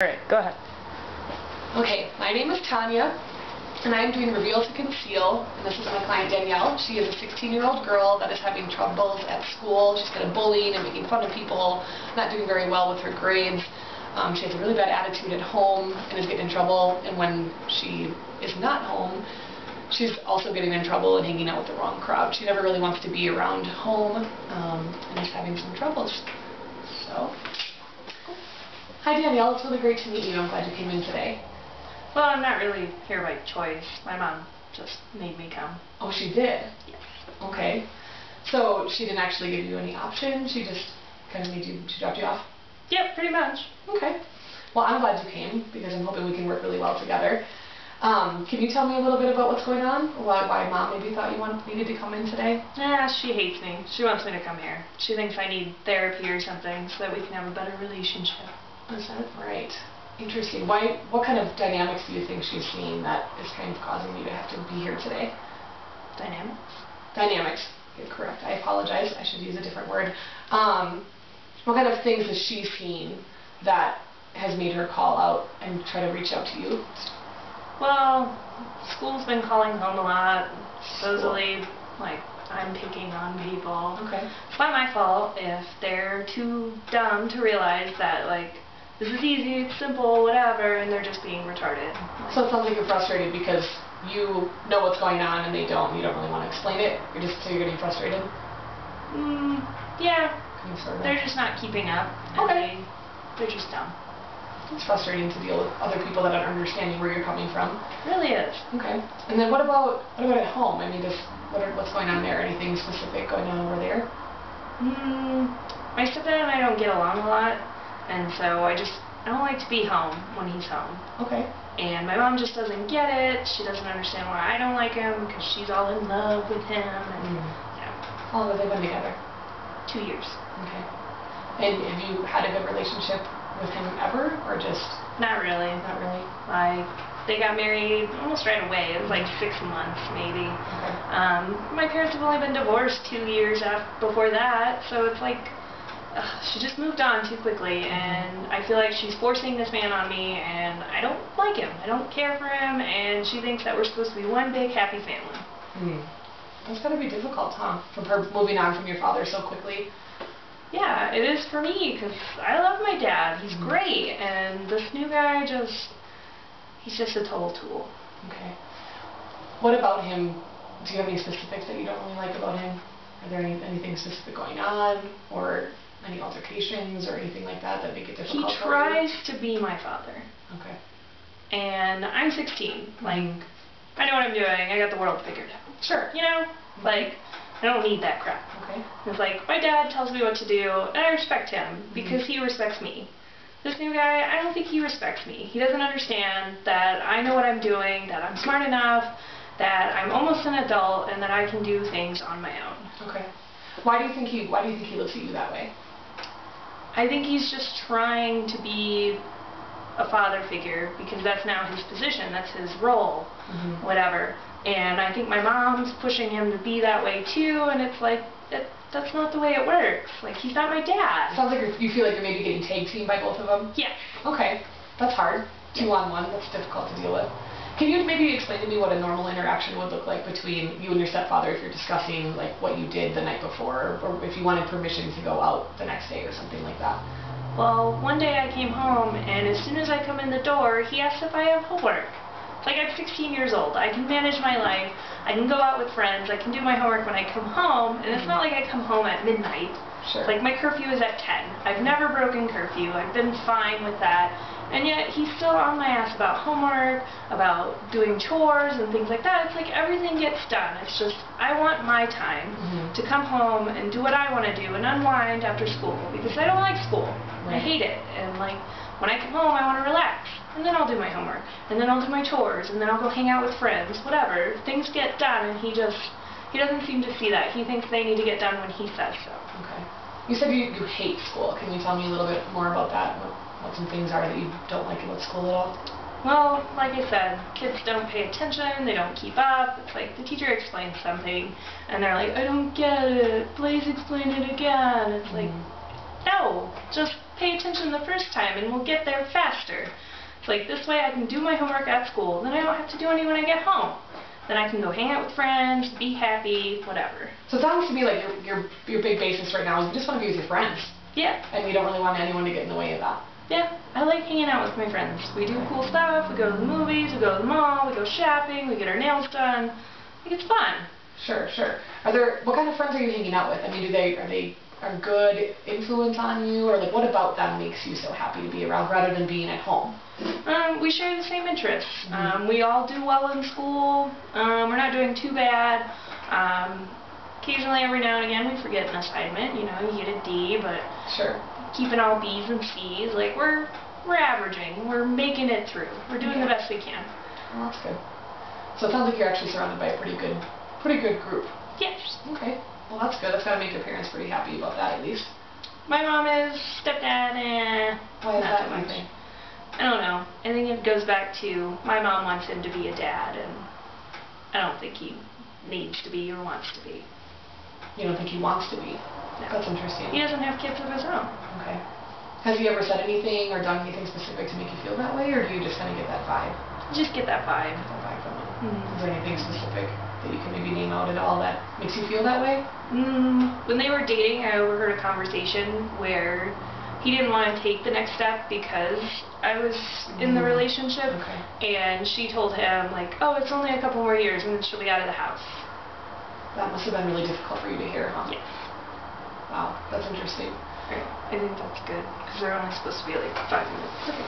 Alright, go ahead. Okay, my name is Tanya, and I'm doing Reveal to Conceal, and this is my client Danielle. She is a 16-year-old girl that is having troubles at school. She's kind of bullying and making fun of people, not doing very well with her grades. She has a really bad attitude at home and is getting in trouble, and when she is not home, she's also getting in trouble and hanging out with the wrong crowd. She never really wants to be around home, and is having some troubles. So, hi Danielle, it's really great to meet you. I'm glad you came in today. Well, I'm not really here by choice. My mom just made me come. Oh, she did? Yes. Okay. So she didn't actually give you any options? She just kind of made you, she dropped you off? Yep, pretty much. Okay. Well, I'm glad you came because I'm hoping we can work really well together. Can you tell me a little bit about what's going on? Why mom maybe thought you needed to come in today? She hates me. She wants me to come here. She thinks I need therapy or something so that we can have a better relationship. Is that right? Interesting. What kind of dynamics do you think she's seeing that is kind of causing you to have to be here today? Dynamics? Dynamics. You're correct. I apologize. I should use a different word. What kind of things is she seeing that has made her call out and try to reach out to you? Well, school's been calling home a lot. Supposedly, like, I'm picking on people. Okay. It's not my fault if they're too dumb to realize that, like, this is easy, it's simple, whatever, and they're just being retarded. So it sounds like you're frustrated because you know what's going on and they don't. You don't really want to explain it. So you're getting frustrated? Yeah. Kind of, sort of. They're just not keeping up. Okay. They're just dumb. It's frustrating to deal with other people that aren't understanding where you're coming from. It really is. Okay. And then what about at home? I mean, what's going on there? Anything specific going on over there? My stepdad and I don't get along a lot, and so I don't like to be home when he's home. Okay. And my mom just doesn't get it. She doesn't understand why I don't like him because she's all in love with him. And How long have they been together? 2 years. Okay. And have you had a good relationship with him ever, or just? Not really. Not really. Like, they got married almost right away. It was like 6 months, maybe. Okay. My parents have only been divorced 2 years before that, so it's like she just moved on too quickly, and I feel like she's forcing this man on me, and I don't like him. I don't care for him, and she thinks that we're supposed to be one big happy family. That's gotta be difficult, huh? From her moving on from your father so quickly. Yeah, it is for me, because I love my dad. He's great, and this new guy he's just a total tool. Okay. What about him? Do you have any specifics that you don't really like about him? Are there anything specific going on, or any altercations, or anything like that make it difficult? He tries to be my father. Okay. And I'm 16. Like, I know what I'm doing. I got the world figured out. Sure. You know? Like, I don't need that crap. Okay. It's like, my dad tells me what to do, and I respect him, because he respects me. This new guy, I don't think he respects me. He doesn't understand that I know what I'm doing, that I'm smart enough, that I'm almost an adult, and that I can do things on my own. Okay. Why do you think he looks at you that way? I think he's just trying to be a father figure, because that's now his position, that's his role, whatever. And I think my mom's pushing him to be that way too, and it's like, that's not the way it works. Like, he's not my dad. Sounds like you feel like you're maybe getting tag teamed by both of them? Yeah. Okay. That's hard. 2-on-1, that's difficult to deal with. Can you maybe explain to me what a normal interaction would look like between you and your stepfather if you're discussing like what you did the night before, or if you wanted permission to go out the next day or something like that? Well, one day I came home, and as soon as I come in the door, he asked if I have homework. It's like, I'm 16 years old. I can manage my life. I can go out with friends. I can do my homework when I come home, and it's not like I come home at midnight. Sure. Like, my curfew is at 10. I've never broken curfew. I've been fine with that. And yet, he's still on my ass about homework, about doing chores and things like that. It's like everything gets done. It's just, I want my time to come home and do what I want to do and unwind after school, because I don't like school. I hate it. And like, when I come home, I want to relax. And then I'll do my homework. And then I'll do my chores. And then I'll go hang out with friends. Whatever. Things get done, and he doesn't seem to see that. He thinks they need to get done when he says so. Okay. You said you hate school. Can you tell me a little bit more about that? What some things are that you don't like about school at all? Well, like I said, kids don't pay attention, they don't keep up. It's like the teacher explains something, and they're like, I don't get it, please explain it again. It's like, no, just pay attention the first time and we'll get there faster. It's like, this way I can do my homework at school, then I don't have to do any when I get home. Then I can go hang out with friends, be happy, whatever. So it sounds to me like your big basis right now is you just want to be with your friends. Yeah. And you don't really want anyone to get in the way of that. Yeah, I like hanging out with my friends. We do cool stuff, we go to the movies, we go to the mall, we go shopping, we get our nails done. I think it's fun. Sure, sure. What kind of friends are you hanging out with? I mean, are they a good influence on you, or like what about them makes you so happy to be around rather than being at home? We share the same interests. We all do well in school. We're not doing too bad. Occasionally, every now and again, we forget an assignment. You know, you get a D, but sure. Keeping all B's and C's, like we're averaging. We're making it through. We're doing the best we can. Well, that's good. So it sounds like you're actually surrounded by a pretty good group. Yes. Okay. Well, that's good. That's got to make your parents pretty happy about that, at least. My mom is. Stepdad, Why is not that, so much. you think? I don't know. I think it goes back to my mom wants him to be a dad, and I don't think he needs to be or wants to be. You don't think he wants to be? No. That's interesting. He doesn't have kids of his own. Okay. Has he ever said anything or done anything specific to make you feel that way, or do you just kind of get that vibe? Just get that vibe. That vibe from him. Is there anything specific that you can maybe name out at all that makes you feel that way? When they were dating, I overheard a conversation where he didn't want to take the next step because I was in the relationship, and she told him, like, oh, it's only a couple more years and then she'll be out of the house. That must have been really difficult for you to hear, huh? Yes. Wow, that's interesting. Right. I think that's good, because they're only supposed to be like 5 minutes. Okay.